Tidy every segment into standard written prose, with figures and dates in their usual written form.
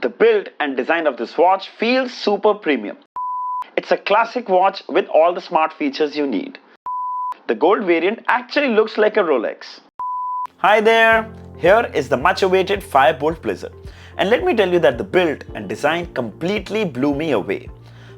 The build and design of this watch feels super premium. It's a classic watch with all the smart features you need. The gold variant actually looks like a Rolex. Hi there, here is the much awaited Boltt Blizzard. And let me tell you that the build and design completely blew me away.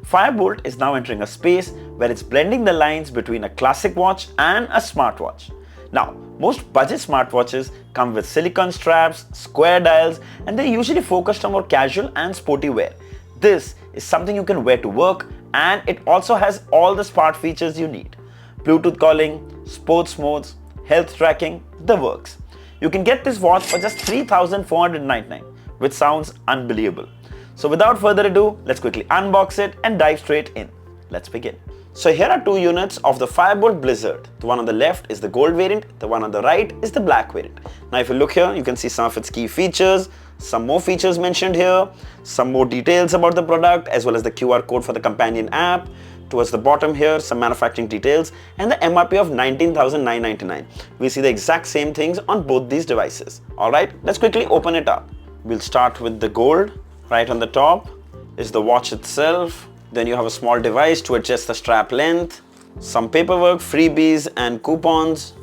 Boltt is now entering a space where it's blending the lines between a classic watch and a smartwatch. Now, most budget smartwatches come with silicone straps, square dials, and they're usually focused on more casual and sporty wear. This is something you can wear to work, and it also has all the smart features you need. Bluetooth calling, sports modes, health tracking, the works. You can get this watch for just $3,499, which sounds unbelievable. So without further ado, let's quickly unbox it and dive straight in. Let's begin. So here are two units of the Boltt Blizzard. The one on the left is the gold variant, the one on the right is the black variant. Now if you look here, you can see some of its key features, some more features mentioned here, some more details about the product, as well as the QR code for the companion app. Towards the bottom here, some manufacturing details and the MRP of $19,999. We see the exact same things on both these devices. Alright, let's quickly open it up. We'll start with the gold. Right on the top is the watch itself. Then you have a small device to adjust the strap length, some paperwork, freebies and coupons.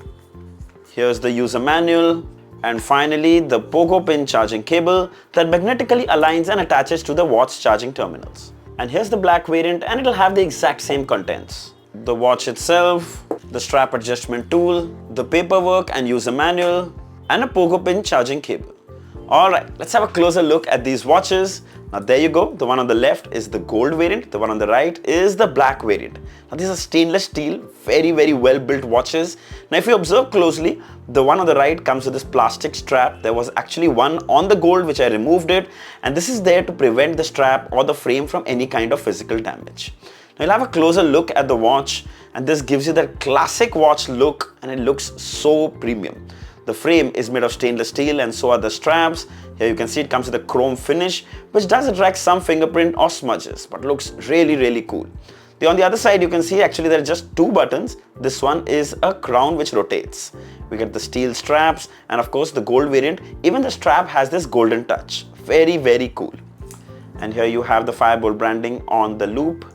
Here's the user manual, and finally the pogo pin charging cable that magnetically aligns and attaches to the watch charging terminals. And here's the black variant, and it'll have the exact same contents. The watch itself, the strap adjustment tool, the paperwork and user manual, and a pogo pin charging cable. Alright, let's have a closer look at these watches. Now there you go, the one on the left is the gold variant, the one on the right is the black variant. Now these are stainless steel, very well built watches. Now if you observe closely, the one on the right comes with this plastic strap. There was actually one on the gold which I removed it, and this is there to prevent the strap or the frame from any kind of physical damage. Now you'll have a closer look at the watch, and this gives you that classic watch look, and it looks so premium. The frame is made of stainless steel and so are the straps. Here you can see it comes with a chrome finish, which does attract some fingerprint or smudges, but looks really cool. On the other side, you can see actually there are just two buttons. This one is a crown which rotates. We get the steel straps, and of course the gold variant, even the strap has this golden touch. Very cool. And here you have the Boltt branding on the loop,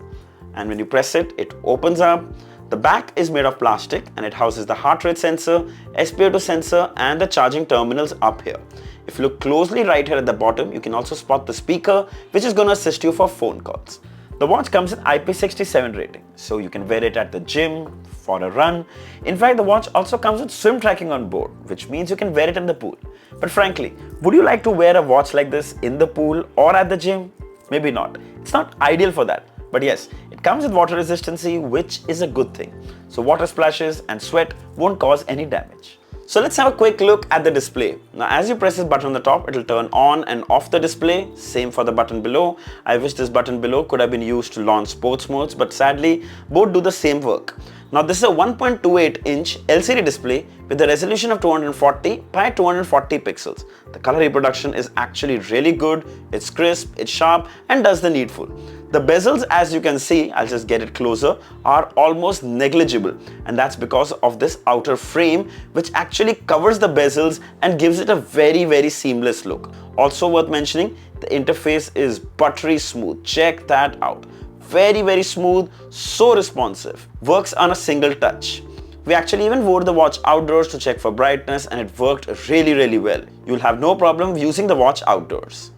and when you press it, it opens up. The back is made of plastic, and it houses the heart rate sensor, SpO2 sensor and the charging terminals up here. If you look closely right here at the bottom, you can also spot the speaker, which is going to assist you for phone calls. The watch comes with IP67 rating, so you can wear it at the gym, for a run. In fact, the watch also comes with swim tracking on board, which means you can wear it in the pool. But frankly, would you like to wear a watch like this in the pool or at the gym? Maybe not. It's not ideal for that. But yes, it comes with water resistancy, which is a good thing. So water splashes and sweat won't cause any damage. So let's have a quick look at the display. Now as you press this button on the top, it will turn on and off the display. Same for the button below. I wish this button below could have been used to launch sports modes, but sadly both do the same work. Now this is a 1.28-inch LCD display with a resolution of 240 by 240 pixels. The color reproduction is actually really good. It's crisp, it's sharp and does the needful. The bezels, as you can see, I'll just get it closer, are almost negligible, and that's because of this outer frame which actually covers the bezels and gives it a very seamless look. Also worth mentioning, the interface is buttery smooth. Check that out. Very smooth, so responsive. Works on a single touch. We actually even wore the watch outdoors to check for brightness, and it worked really well. You'll have no problem using the watch outdoors.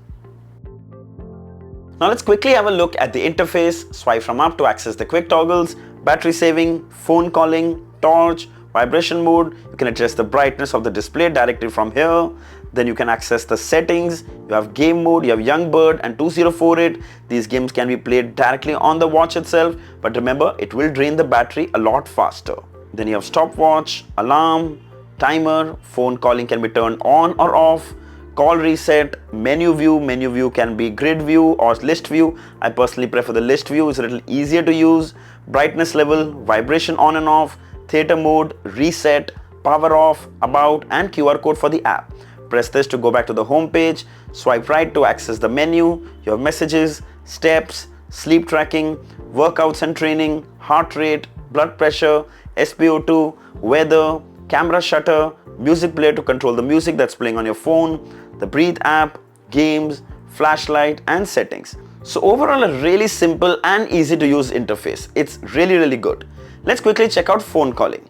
Now let's quickly have a look at the interface. Swipe from up to access the quick toggles, battery saving, phone calling, torch, vibration mode. You can adjust the brightness of the display directly from here. Then you can access the settings. You have game mode, you have Young Bird and 2048. These games can be played directly on the watch itself, but remember, it will drain the battery a lot faster. Then you have stopwatch, alarm, timer, phone calling can be turned on or off, call reset, menu view can be grid view or list view. I personally prefer the list view, it's a little easier to use. Brightness level, vibration on and off, theater mode, reset, power off, about and QR code for the app. Press this to go back to the home page, swipe right to access the menu, your messages, steps, sleep tracking, workouts and training, heart rate, blood pressure, SpO2, weather, camera shutter, music player to control the music that's playing on your phone, the Breathe app, games, flashlight and settings. So overall a really simple and easy to use interface. It's really good. Let's quickly check out phone calling.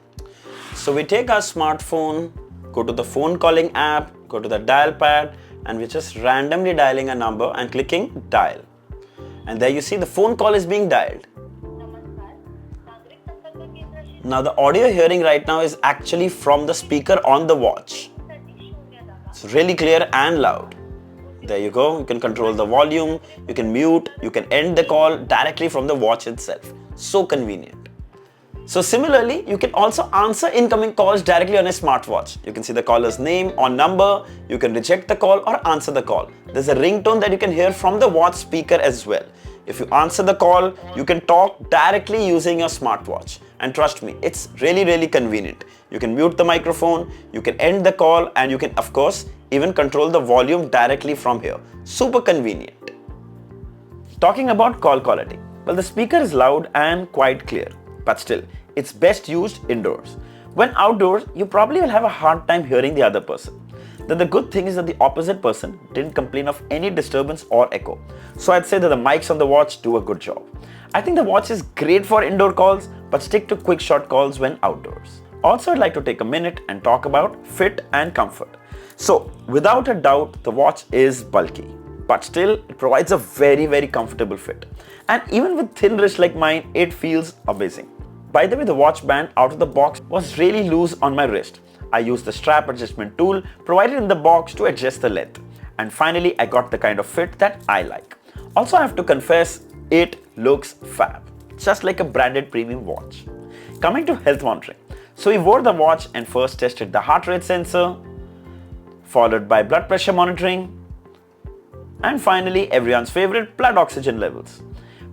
So we take our smartphone, go to the phone calling app, go to the dial pad, and we're just randomly dialing a number and clicking dial. And there you see the phone call is being dialed. Now the audio hearing right now is actually from the speaker on the watch. It's really clear and loud. There you go. You can control the volume, you can mute, you can end the call directly from the watch itself. So convenient. So similarly, you can also answer incoming calls directly on a smartwatch. You can see the caller's name or number, you can reject the call or answer the call. There's a ringtone that you can hear from the watch speaker as well. If you answer the call, you can talk directly using your smartwatch. And trust me, it's really convenient. You can mute the microphone, you can end the call, and you can of course even control the volume directly from here. Super convenient. Talking about call quality. Well, the speaker is loud and quite clear, but still, it's best used indoors. When outdoors, you probably will have a hard time hearing the other person. Then the good thing is that the opposite person didn't complain of any disturbance or echo. So I'd say that the mics on the watch do a good job. I think the watch is great for indoor calls, but stick to quick short calls when outdoors. Also, I'd like to take a minute and talk about fit and comfort. So without a doubt, the watch is bulky, but still it provides a very comfortable fit. And even with thin wrists like mine, it feels amazing. By the way, the watch band out of the box was really loose on my wrist. I used the strap adjustment tool provided in the box to adjust the length. And finally, I got the kind of fit that I like. Also, I have to confess, it looks fab. Just like a branded premium watch. Coming to health monitoring. So we wore the watch and first tested the heart rate sensor, followed by blood pressure monitoring, and finally everyone's favorite, blood oxygen levels.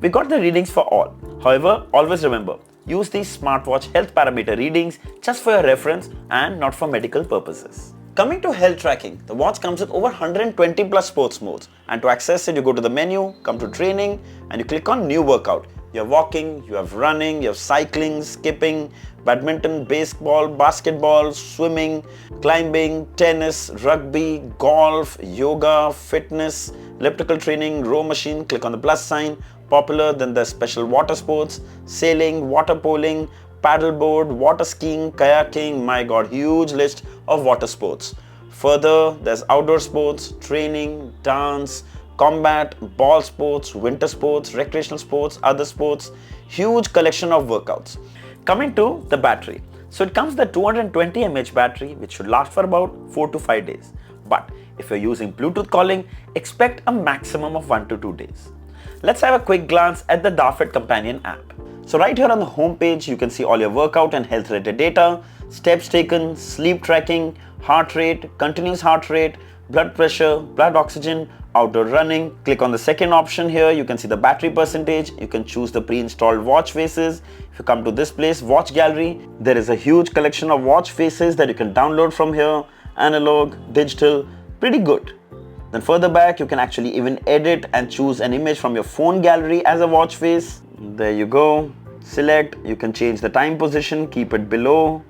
We got the readings for all. However, always remember, use these smartwatch health parameter readings just for your reference and not for medical purposes. Coming to health tracking, the watch comes with over 120 plus sports modes, and to access it you go to the menu, come to training, and you click on new workout. You have walking, you have running, you have cycling, skipping, badminton, baseball, basketball, swimming, climbing, tennis, rugby, golf, yoga, fitness, elliptical training, row machine, click on the plus sign, popular, then there's special water sports, sailing, water poloing, paddleboard, water skiing, kayaking, my god, huge list of water sports. Further, there's outdoor sports, training, dance, combat, ball sports, winter sports, recreational sports, other sports, huge collection of workouts. Coming to the battery. So it comes with a 220 mAh battery which should last for about 4 to 5 days. But if you're using Bluetooth calling, expect a maximum of 1 to 2 days. Let's have a quick glance at the Darfit Companion app. So right here on the home page, you can see all your workout and health related data, steps taken, sleep tracking, heart rate, continuous heart rate, blood pressure, blood oxygen, outdoor running. Click on the second option here, you can see the battery percentage, you can choose the pre-installed watch faces. If you come to this place, watch gallery, there is a huge collection of watch faces that you can download from here, analog, digital, pretty good. Then further back, you can actually even edit and choose an image from your phone gallery as a watch face. There you go. Select, you can change the time position, keep it below,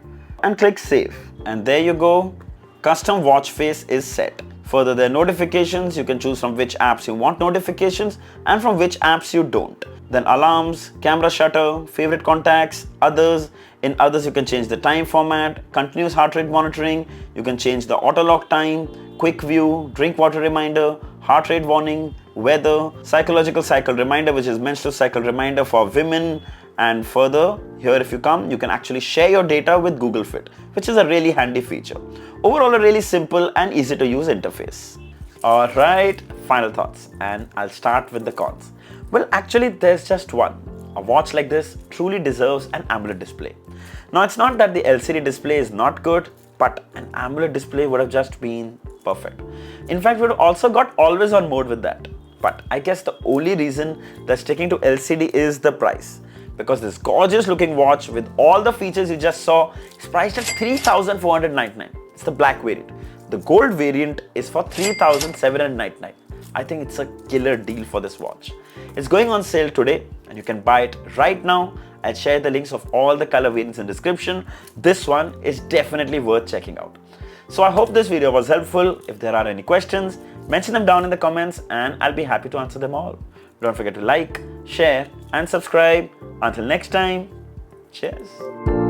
and click save. And there you go. Custom watch face is set. Further, there are notifications. You can choose from which apps you want notifications and from which apps you don't. Then alarms, camera shutter, favorite contacts, others. In others, you can change the time format, continuous heart rate monitoring. You can change the auto lock time, quick view, drink water reminder, heart rate warning, weather, psychological cycle reminder, which is menstrual cycle reminder for women. And further, here if you come, you can actually share your data with Google Fit, which is a really handy feature. Overall, a really simple and easy to use interface. Alright, final thoughts, and I'll start with the cons. Well, actually there's just one. A watch like this truly deserves an AMOLED display. Now it's not that the LCD display is not good, but an AMOLED display would have just been perfect. In fact, we would have also got always on mode with that. But I guess the only reason they're sticking to LCD is the price. Because this gorgeous looking watch with all the features you just saw is priced at $3,499. It's the black variant. The gold variant is for $3,799. I think it's a killer deal for this watch. It's going on sale today and you can buy it right now. I'll share the links of all the color variants in the description. This one is definitely worth checking out. So I hope this video was helpful. If there are any questions, Mention them down in the comments and I'll be happy to answer them all. Don't forget to like, share and subscribe. Until next time, cheers.